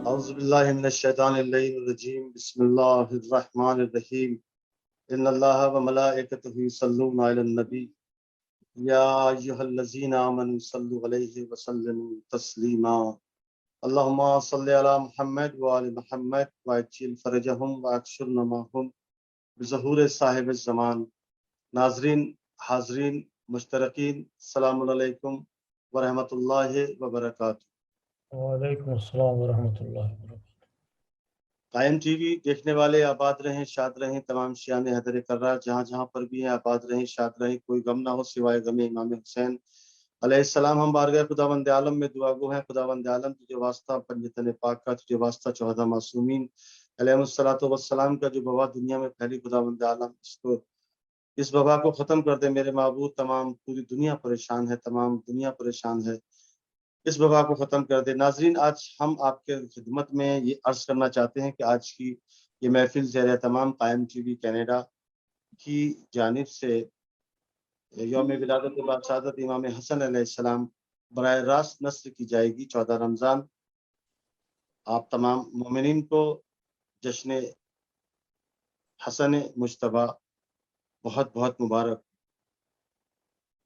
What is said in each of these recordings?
اعوذ باللہ من الشیطان الرجیم بسم اللہ الرحمن الرحیم ان اللہ وملائکتہ یصلون علی النبی یا ایھا الذین آمنوا صلوا علیہ وسلموا تسلیما اللہم صلی علی محمد وآل محمد وعجل فرجہم واکشر نماہم بظہور صاحب الزمان۔ ناظرین، حاضرین، مشترکین، السلام علیکم ورحمۃ اللہ وبرکاتہ۔ وعلیکم السلام ورحمۃ اللہ وبرکاتہ۔ قائم ٹی وی دیکھنے والے آباد رہیں، شاد رہیں، تمام شیعان حیدر کرار جہاں جہاں پر بھی ہیں آباد رہیں، شاد رہیں، کوئی غم نہ ہو سوائے غم امام حسین علیہ السلام۔ ہم بارگاہ خداوند عالم میں دعا گو ہیں، خداوند عالم تجھے واسطہ پنجتن پاک کا، تجھے واسطہ 14 معصومین علیہ الصلوۃ والسلام کا جو وبا دنیا میں پھیلی، خداوند عالم اس وبا کو ختم کر دے میرے معبود۔ تمام پوری دنیا پریشان ہے، تمام دنیا پریشان ہے، اس وبا کو ختم کر دے۔ ناظرین، آج ہم آپ کے خدمت میں یہ عرض کرنا چاہتے ہیں کہ آج کی یہ محفل زیر اہتمام قائم ٹی وی کینیڈا کی جانب سے یوم ولادت باسعادت امام حسن علیہ السلام براہ راست نشر کی جائے گی 14 رمضان۔ آپ تمام مومنین کو جشن حسن مجتبیٰ بہت بہت مبارک۔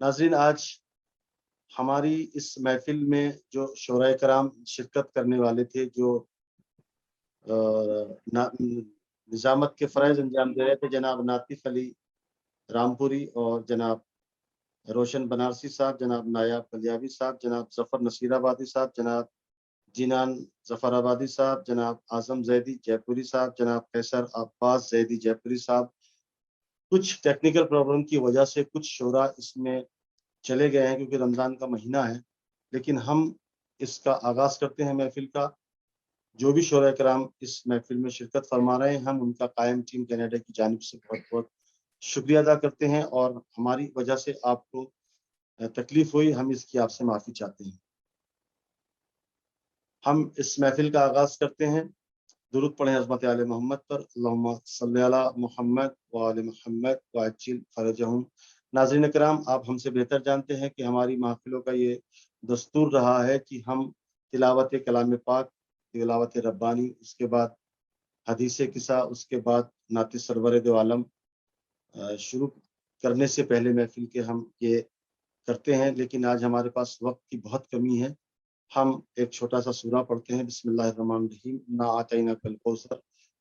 ناظرین، آج ہماری اس محفل میں جو شورائے کرام شرکت کرنے والے تھے، جو نظامت کے فرائض انجام دے رہے تھے، جناب ناطف علی رامپوری اور جناب روشن بنارسی صاحب، جناب نایاب کلیابی صاحب، جناب ظفر نصیر آبادی صاحب، جناب جینان ظفر آبادی صاحب، جناب اعظم زیدی جے پوری صاحب، جناب قیصر عباس زیدی جے پوری صاحب۔ کچھ ٹیکنیکل پرابلم کی وجہ سے کچھ شعراء اس میں چلے گئے ہیں کیونکہ رمضان کا مہینہ ہے، لیکن ہم اس کا آغاز کرتے ہیں محفل کا۔ جو بھی شعراء کرام اس محفل میں شرکت فرما رہے ہیں، ہم ان کا قائم ٹیم کینیڈا کی جانب سے بہت بہت شکریہ ادا کرتے ہیں، اور ہماری وجہ سے آپ کو تکلیف ہوئی، ہم اس کی آپ سے معافی چاہتے ہیں۔ ہم اس محفل کا آغاز کرتے ہیں، درود پڑھیں عظمت آل محمد پر، اللہم صلی علی محمد وآل محمد وعجل فرجہم۔ ناظرین کرام، آپ ہم سے بہتر جانتے ہیں کہ ہماری محفلوں کا یہ دستور رہا ہے کہ ہم تلاوت کلام پاک، تلاوت ربانی، اس کے بعد حدیث قصہ، اس کے بعد نعت سرور دو عالم شروع کرنے سے پہلے محفل کے ہم یہ کرتے ہیں، لیکن آج ہمارے پاس وقت کی بہت کمی ہے۔ ہم ایک چھوٹا سا سورہ پڑھتے ہیں، بسم اللہ الرحمن الرحیم۔ انا اعطیناک الکوثر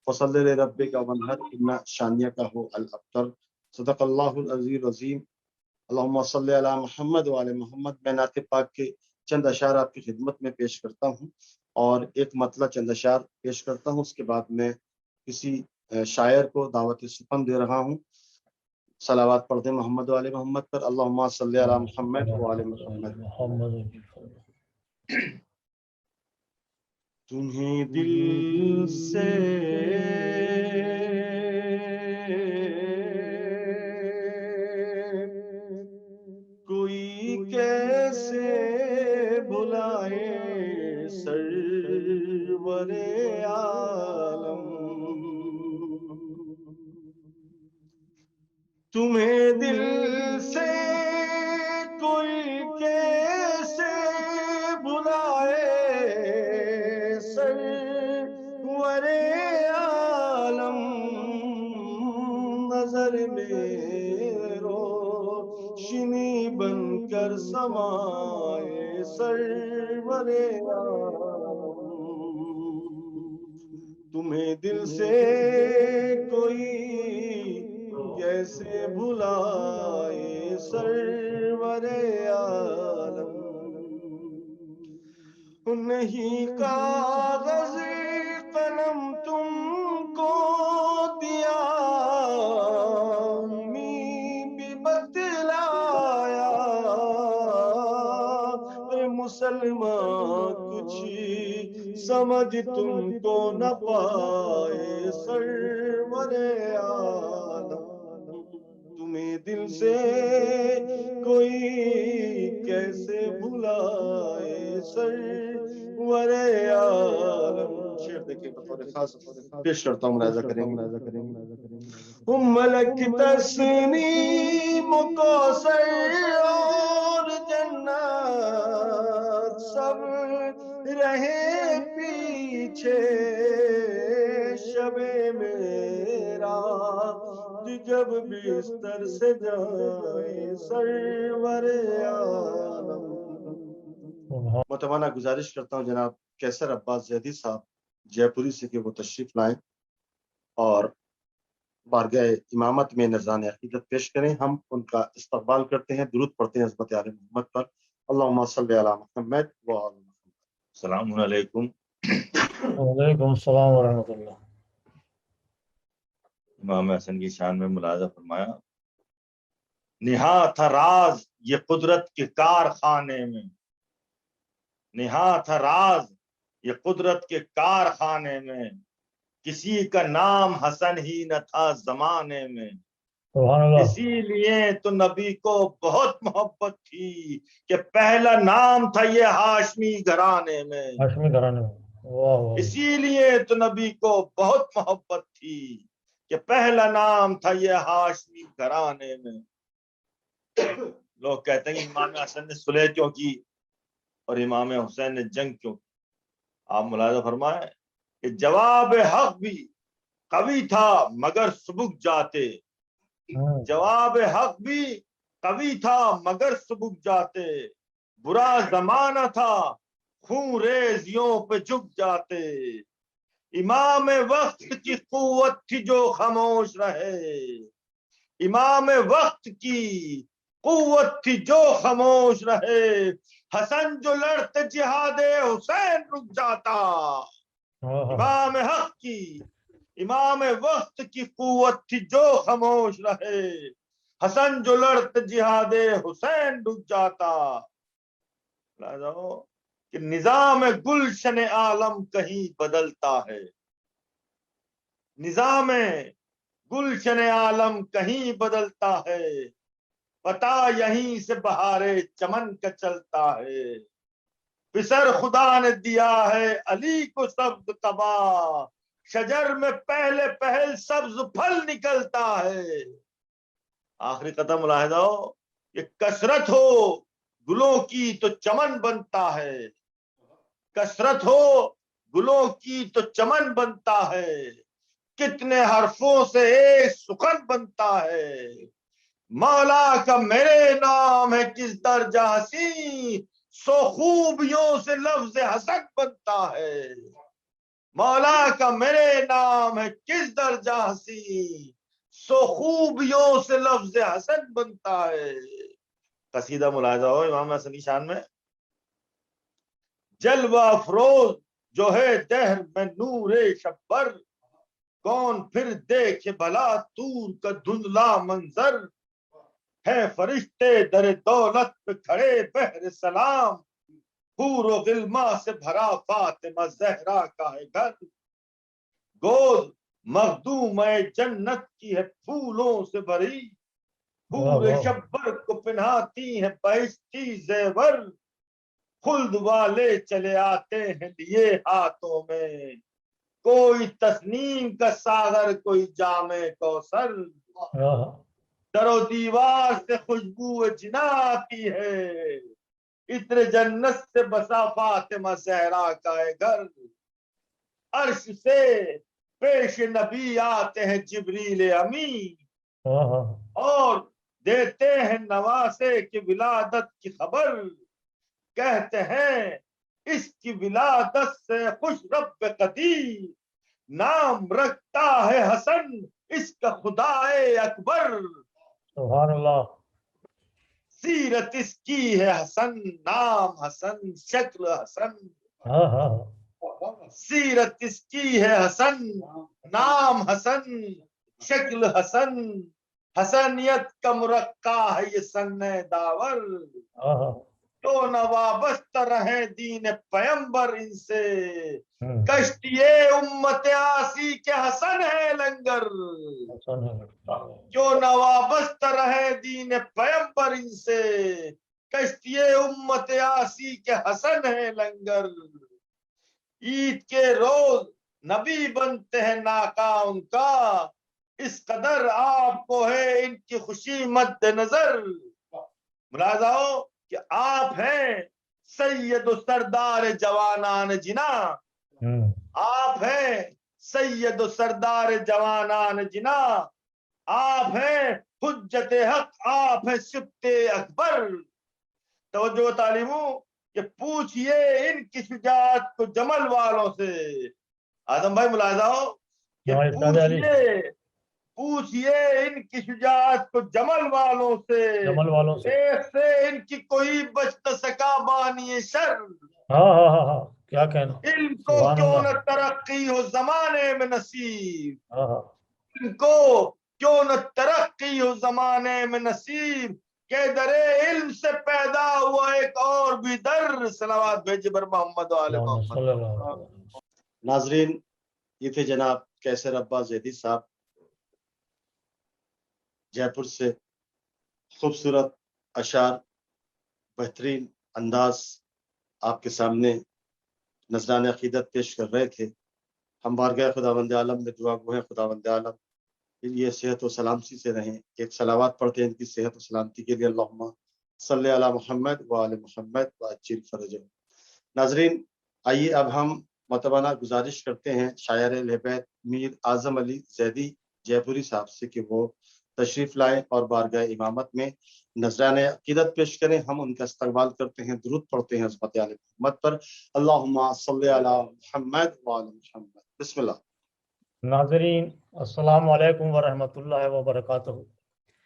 فصلی لربک وانحر ان شانئک هو الابتر۔ صدق اللہ العلی العظیم۔ اللہم صلی علی محمد وعلی محمد۔ میں نعت پاک کے چند اشعار آپ کی خدمت میں پیش کرتا ہوں اور ایک مطلع چند اشعار پیش کرتا ہوں، اس کے بعد میں کسی شاعر کو دعوت سخن دے رہا ہوں۔ صلوات پڑھ دیں محمد وعلی محمد پر، اللہم صلی علی محمد وعلی محمد۔ تمہیں دل سے کوئی کیسے بھلائے سرور عالم، تمہیں دل سے کوئی کیسے بھلائے سرور عالم، نظر میں روشنی بن کر سمائے سرور عالم، تمہیں دل سے کوئی کیسے بھلائے سرور عالم، نہیں کاغذ قلم تم کو دیا، امی بھی بتلایا، اے مسلمان کچھ سمجھ تم کو نہ پائے سرور عالم، تمہیں دل سے کوئی کیسے بھلائے سرور عالم۔ شعر دیکھیں بطور خاص پیش کرتا ہوں، ملاحظہ کریں گے۔ ملک تسنیم کوثر اور جنت سب رہے پیچھے شب میرا جب بستر سے جائے سرور عالم. متمانہ گزارش کرتا ہوں جناب کیسر عباس زیدی صاحب جے پوری سے کہ وہ تشریف لائیں اور بارگاہ امامت میں نذران عقیدت پیش کریں. ہم ان کا استقبال کرتے ہیں، درود پڑھتے ہیں عظمت آل محمد پر. اللہم صلی علی محمد و آل محمد. السلام علیکم. وعلیکم السلام ورحمۃ اللہ. امام حسن کی شان میں ملاحظہ فرمایا، نہا تھا راز یہ قدرت کے کارخانے میں، نہا تھا راز یہ قدرت کے کارخانے میں، کسی کا نام حسن ہی نہ تھا زمانے میں. سبحان اللہ. اسی لیے تو نبی کو بہت محبت تھی کہ پہلا نام تھا یہ ہاشمی گھرانے میں. ہاشمی گھرانے میں. واہ واہ. اسی لیے تو نبی کو بہت محبت تھی کہ پہلا نام تھا یہ ہاشمی گھرانے میں. لوگ کہتے ہیں امام حسن نے صلح کیوں کی اور امام حسین نے جنگ کیوں کی. آپ ملاحظہ فرمائیں کہ جواب حق بھی قوی تھا مگر سبک جاتے، جواب حق بھی قوی تھا مگر سبک جاتے، برا زمانہ تھا خون ریزیوں پہ جھک جاتے. امام وقت کی قوت تھی جو خاموش رہے، امام وقت کی قوت تھی جو خاموش رہے، حسن جو لڑتے جہاد حسین رک جاتا. امام حق کی امام وقت کی قوت تھی جو خاموش رہے، حسن جو لڑتے جہاد حسین رک جاتا. کہ نظام گلشن عالم کہیں بدلتا ہے، نظام گلشن عالم کہیں بدلتا ہے، پتا یہیں سے بہارے چمن کا چلتا ہے. پسر خدا نے دیا ہے علی کو سبز قبا، شجر میں پہلے پہل سبز پھل نکلتا ہے. آخری قدم ملاحظہ ہو کہ کثرت ہو گلوں کی تو چمن بنتا ہے، کثرت ہو گلوں کی تو چمن بنتا ہے، کتنے حرفوں سے ایک سخن بنتا ہے. مولا کا میرے نام ہے کس درجہ حسین، سو خوبیوں سے لفظ حسن بنتا ہے. مولا کا میرے نام ہے کس درجہ حسین، سو خوبیوں سے لفظ حسن بنتا ہے. قصیدہ ملاحظہ ہو امام حسن کی شان میں، جلوہ افروز جو ہے دہر میں نور شبر، کون پھر دیکھے بھلا طور کا دھندلا منظر. ہے فرشتے در دولت پہ کھڑے بہر سلام، حور و غلما سے بھرا فاطمہ زہرا کا ہے گھر. گود مخدوم جنت کی ہے پھولوں سے بھری، حور شبر کو پہناتی ہے بہشتی زیور. خلد والے چلے آتے ہیں لیے ہاتھوں میں، کوئی تسنیم کا ساغر کوئی جام کوثر. در و دیوار سے خوشبو جنا آتی ہے، عطر جنت سے بسا فاطمہ زہرا کا ہے گھر. عرش سے پیش نبی آتے ہیں جبریل امین، اور دیتے ہیں نواسے کی ولادت کی خبر. کہتے ہیں اس کی ولادت سے خوش رب قدیر، نام رکھتا ہے حسن اس کا خدا اکبر. سبحان اللہ. سیرت اس کی ہے حسن، نام حسن شکل حسن. سیرت اس کی ہے حسن، نام حسن شکل حسن. حسنیت کا مرقع ہے یہ سن داور، تو نہ وابستہ رہے دین پیمبر ان سے. کشتی امت آسی کے حسن ہے لنگر، کیوں نہ وابستہ رہے دین پیمبر ان سے. کشتی امت آسی کے حسن ہے لنگر. عید کے روز نبی بنتے ہیں ناقا ان کا، اس قدر آپ کو ہے ان کی خوشی مد نظر. ملاحظہ ہو کہ آپ ہیں سید و سردار جوانان جنا، آپ ہیں سید و سردار جوانان جنا، آپ ہیں حجت حق، آپ ہیں سبت اکبر۔ توجہ تعلیموں کہ پوچھئے ان کی شجاعت کو جمل والوں سے۔ آدم بھائی ملاحظہ ہو کہ پوچھئے ان کی شجاعت کو جمل والوں سے، ایک سے ان کی کوئی بچ نہ سکا بانی شر۔ کیا کہنا، ان کو کیوں نہ ترقی ہو زمانے میں نصیب، ان کو کیوں نہ ترقی ہو زمانے میں نصیب، کہ در علم سے پیدا ہوا ایک اور بھی در۔ صلوات بھیجے بر محمد و آل محمد۔ ناظرین، یہ تھے جناب کیسر عباس زیدی صاحب جے پور سے، خوبصورت اشعار، بہترین انداز آپ کے سامنے نذران عقیدت پیش کر رہے تھے۔ ہم بارگاہ خداوند عالم میں دعا گو ہیں خداوند عالم یہ صحت و سلامتی سے رہیں۔ ایک صلوات پڑھتے ہیں ان کی صحت و سلامتی کے لیے، اللہم صلی علی محمد و آل محمد وعجل فرجہ۔ ناظرین، آئیے اب ہم متوانہ گزارش کرتے ہیں شاعر اہل بیت میر اعظم علی زیدی جے پوری صاحب سے کہ وہ تشریف لائیں اور بارگاہ امامت میں نذران عقیدت پیش کریں۔ ہم ان کا استقبال کرتے ہیں، درود پڑھتے ہیں عظمت آل محمد پر۔ اللہم صلی علی محمد و آل محمد۔ بسم اللہ۔ ناظرین السلام علیکم ورحمۃ اللہ وبرکاتہ۔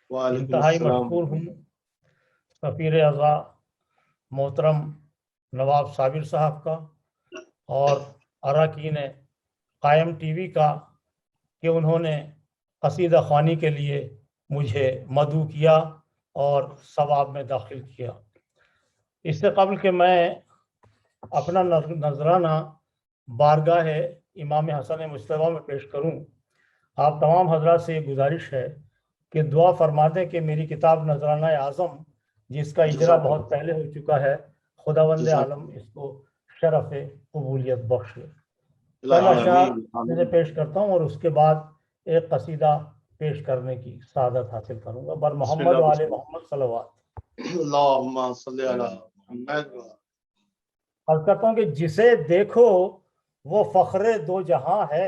انتہائی مشکور ہوں سفیر اعضا محترم نواب صابر صاحب کا اور اراکین قائم ٹی وی کا کہ انہوں نے قصیدہ خوانی کے لیے مجھے مدعو کیا اور ثواب میں داخل کیا۔ اس سے قبل کہ میں اپنا نذرانہ بارگاہ امام حسن مجتبیٰ میں پیش کروں، آپ تمام حضرات سے یہ گزارش ہے کہ دعا فرما دیں کہ میری کتاب نذرانہ اعظم جس کا اجرا بہت پہلے ہو چکا ہے، خداوند عالم اس کو شرف قبولیت بخشے۔ پہلا شعر میں پیش کرتا ہوں اور اس کے بعد ایک قصیدہ پیش کرنے کی سعادت حاصل کروں گا۔ بر محمد و آل محمد صلوات۔ اللہم صلی علی محمد۔ عرض کرتا ہوں کہ جسے دیکھو وہ فخر دو جہاں ہے،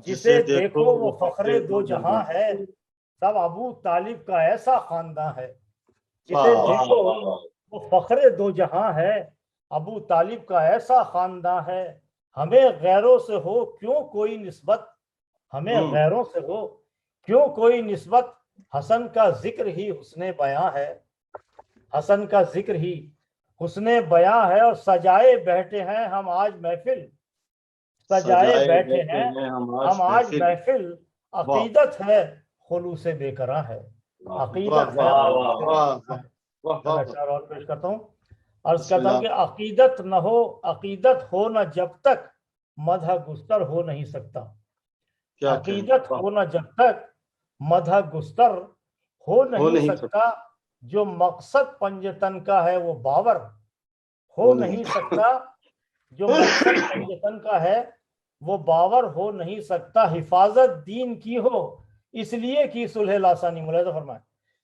جسے دیکھو وہ فخر دو جہاں ہے، سب ابو طالب کا ایسا خاندان ہے۔ جسے دیکھو وہ فخر دو جہاں ہے، ابو طالب کا ایسا خاندان ہے۔ ہمیں غیروں سے ہو کیوں کوئی نسبت، ہمیں غیروں سے ہو کیوں کوئی نسبت، حسن کا ذکر ہی حسن بیاں ہے، حسن کا ذکر ہی حسن بیاں ہے۔ اور سجائے بیٹھے ہیں ہم آج محفل، سجائے بیٹھے ہیں ہم آج محفل، عقیدت ہے خلوص بے کراں ہے، عقیدت ہے۔ اشعار اور پیش کرتا ہوں، عرض کرتا ہوں کہ عقیدت نہ ہو، عقیدت ہو نہ جب تک مدح گستر ہو نہیں سکتا، عقیدت ہو نہ جب تک مدح گستر ہو نہیں سکتا، جو مقصد پنجتن کا ہے وہ باور ہو نہیں سکتا، جو مقصد پنجتن کا ہے وہ باور ہو نہیں سکتا۔ حفاظت دین کی ہو اس لیے کی صلح لاسانی، ملاحظہ فرمائیں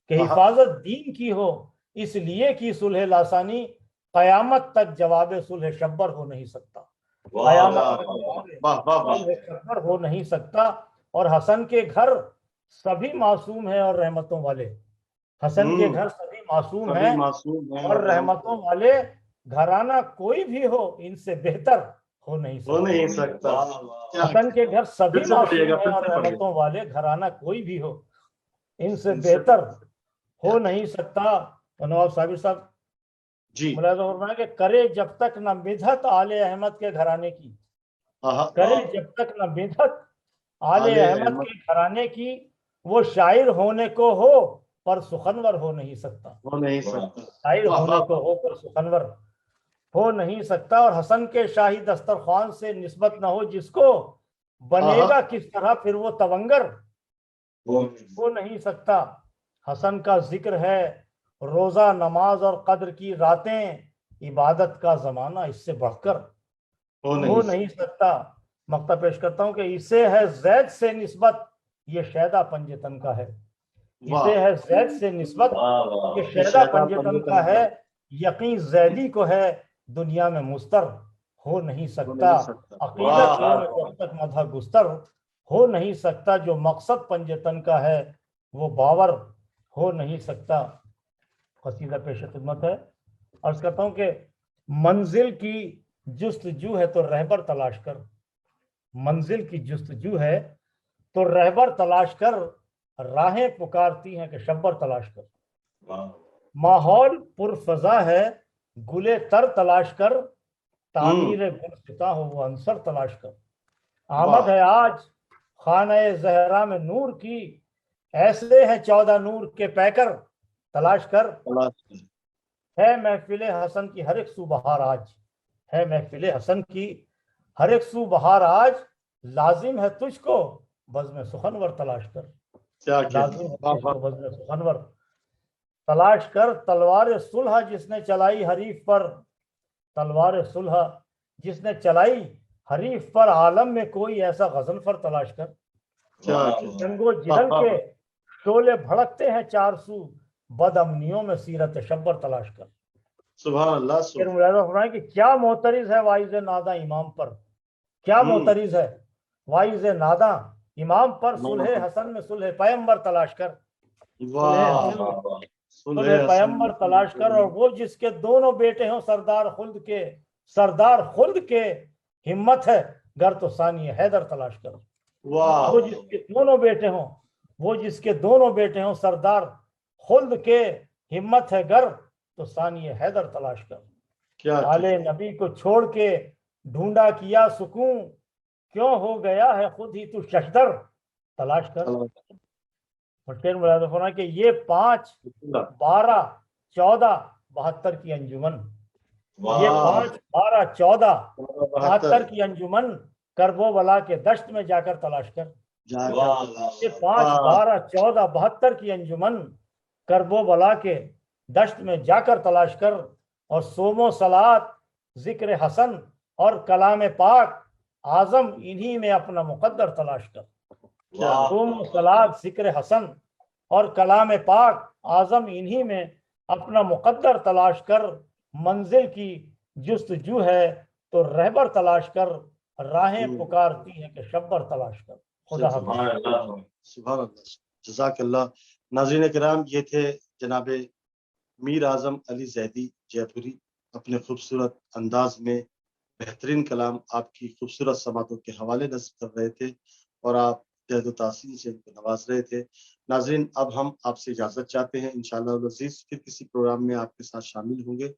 کہ حفاظت دین کی ہو اس لیے کی صلح لاسانی، قیامت تک جواب صلح شبر ہو نہیں سکتا، قیامت تک صلح شبر ہو نہیں سکتا۔ اور حسن کے گھر سبھی معصوم ہیں اور رحمتوں والے، حسن کے گھر سبھی معصوم ہیں اور رحمتوں والے، گھرانہ کوئی بھی ہو ان سے بہتر ہو نہیں سکتا۔ حسن کے گھر سبھی معصوم ہیں اور رحمتوں والے، گھرانہ کوئی بھی ہو ان سے بہتر ہو نہیں سکتا۔ تو نواب صابر صاحب ملاحظہ فرمائیں کہ کرے جب تک نہ مدحت آل احمد کے گھرانے کی، کرے جب تک نہ مدحت آل احمد کے گھرانے کی، وہ شاعر ہونے کو ہو پر سخنور ہو نہیں سکتا، شاعر ہونے کو ہو پر سخنور ہو نہیں سکتا۔ اور حسن کے شاہی دسترخوان سے نسبت نہ ہو جس کو، بنے گا کس طرح پھر وہ تونگر ہو نہیں سکتا۔ حسن کا ذکر ہے روزہ نماز اور قدر کی راتیں، عبادت کا زمانہ اس سے بڑھ کر ہو نہیں سکتا۔ مقطع پیش کرتا ہوں کہ اسے ہے زید سے نسبت یہ شیدہ پنجتن کا ہے، اسے ہے زید سے نسبت یہ شیدہ پنجتن کا ہے، یقین زیدی کو ہے دنیا میں مستر ہو نہیں سکتا، عقیدت جب تک مدح گستر ہو نہیں سکتا، جو مقصد پنجتن کا ہے وہ باور ہو نہیں سکتا۔ قصیدہ پیش خدمت ہے۔ عرض کرتا ہوں کہ منزل کی جستجو ہے تو رہبر تلاش کر، منزل کی جستجو ہے تو رہبر تلاش کر، راہیں پکارتی ہیں کہ شبر تلاش کر۔ ماحول پرفضا ہے گلے تر تلاش کر، تعمیر گلستاں ہو وہ عنصر تلاش کر۔ آمد ہے آج خانہ زہرا میں نور کی، ایسے ہیں 14 نور کے پیکر تلاش کر۔ ہے محفل حسن کی ہر ایک سو بہار آج، ہے محفل حسن کی ہر ایک سو بہار آج، لازم ہے تجھ کو بزم سخنور تلاش کر، لازم ہے تجھ کو بزم سخنور تلاش کر۔ تلوار صلح جس نے چلائی حریف پر، تلوار صلح جس نے چلائی حریف پر، عالم میں کوئی ایسا غضنفر تلاش کر۔ جنگ و جدل کے شعلے بھڑکتے ہیں 4 سو، بد امنیوں میں سیرت شبر تلاش کر۔ سبحان اللہ۔ کہ کیا معترض ہے وائز ناداں امام پر، کیا معترض ہے وائز ناداں امام پر، صلح حسن میں صلح پیمبر تلاش کر، صلح پیمبر تلاش کر۔ اور وہ جس کے دونوں بیٹے ہوں سردار خلد کے، سردار خلد کے ہمت ہے گر تو ثانی حیدر تلاش کر۔ وہ جس کے دونوں بیٹے ہوں، وہ جس کے دونوں بیٹے ہوں سردار خلد کے ہمت ہے گر تو ثانی حیدر تلاش کر۔ آل نبی کو چھوڑ کے ڈھونڈا کیا سکون، کیوں ہو گیا ہے خود ہی تو ششدر تلاش کر۔ کہ یہ 5 12 14 72 کی انجمن، یہ 5 12 14 72 کی انجمن، کرب و بلا کے دشت میں جا کر تلاش کر۔ یہ 5 12 14 72 کی انجمن، کرب و بلا کے دشت میں جا کر تلاش کر۔ اور صوم و صلات ذکر حسن اور کلام پاک اعظم، انہی میں اپنا مقدر تلاش کر۔ صوم و صلات ذکر حسن اور کلام پاک اعظم، انہی میں اپنا مقدر تلاش کر۔ منزل کی جستجو ہے تو رہبر تلاش کر، راہیں پکارتی ہیں کہ شبر تلاش کر۔ خدا حافظ۔ سبحان اللہ، جزاک اللہ۔ ناظرین کرام، یہ تھے جناب میر اعظم علی زیدی جے پوری، اپنے خوبصورت انداز میں بہترین کلام آپ کی خوبصورت سماعتوں کے حوالے نصب کر رہے تھے اور آپ تحد و تاثیر سے ان کو نواز رہے تھے۔ ناظرین، اب ہم آپ سے اجازت چاہتے ہیں، انشاءاللہ العزیز پھر کسی پروگرام میں آپ کے ساتھ شامل ہوں گے۔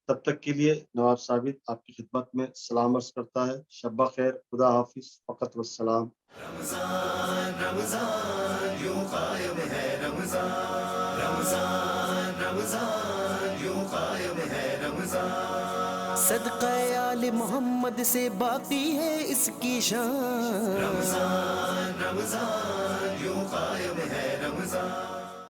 تب تک کے لیے نواب ثابت آپ کی خدمت میں سلام عرض کرتا ہے۔ شب بخیر، خدا حافظ، فقط والسلام۔ رمضان رمضان یوں قائم ہے، رمضان رمضان رمضان یوں قائم ہے، رمضان صدقہ آل محمد سے باقی ہے اس کی شان، رمضان رمضان یوں قائم ہے، رمضان۔